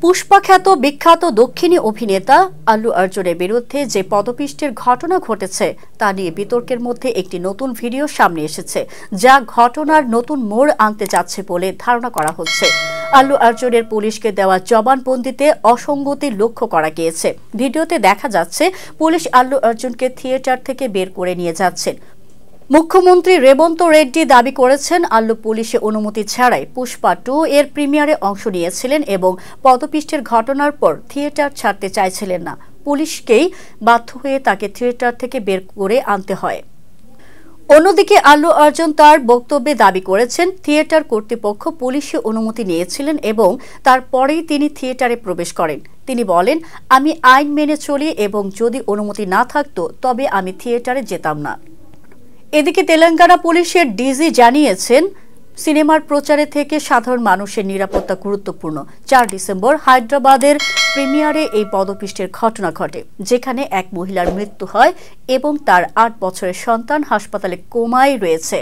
পুষ্পা খ্যাত বিখ্যাত দক্ষিণী অভিনেতা আল্লু অর্জুনের বিরুদ্ধে যে পদপিষ্টের ঘটনা ঘটেছে তা নিয়ে বিতর্কের মধ্যে একটি নতুন ভিডিও সামনে এসেছে, যা ঘটনার নতুন মোড় আনতে যাচ্ছে বলে ধারণা করা হচ্ছে। আল্লু অর্জুনের পুলিশকে দেওয়া জবানবন্দিতে অসঙ্গতি লক্ষ্য করা গিয়েছে। ভিডিওতে দেখা যাচ্ছে পুলিশ আল্লু অর্জুনকে থিয়েটার থেকে বের করে নিয়ে যাচ্ছেন। মুখ্যমন্ত্রী রেবন্ত রেড্ডি দাবি করেছেন, আল্লু পুলিশে অনুমতি ছাড়াই পুষ্পা 2 এর প্রিমিয়ারে অংশ নিয়েছিলেন এবং পদপিষ্টের ঘটনার পর থিয়েটার ছাড়তে চাইছিলেন না। পুলিশকেই বাধ্য হয়ে তাকে থিয়েটার থেকে বের করে আনতে হয়। অন্যদিকে আল্লু অর্জুন তার বক্তব্যে দাবি করেছেন, থিয়েটার কর্তৃপক্ষ পুলিশে অনুমতি নিয়েছিলেন এবং তারপরেই তিনি থিয়েটারে প্রবেশ করেন। তিনি বলেন, আমি আইন মেনে চলি এবং যদি অনুমতি না থাকতো তবে আমি থিয়েটারে যেতাম না। এদিকে তেলেঙ্গানা পুলিশের ডিজি জানিয়েছেন, সিনেমার প্রচারে থেকে সাধারণ মানুষের নিরাপত্তা গুরুত্বপূর্ণ। 4 ডিসেম্বর হায়দ্রাবাদের প্রিমিয়ারে এই পদপিষ্টের ঘটনা ঘটে, যেখানে এক মহিলার মৃত্যু হয় এবং তার 8 বছরের সন্তান হাসপাতালে কোমায় রয়েছে।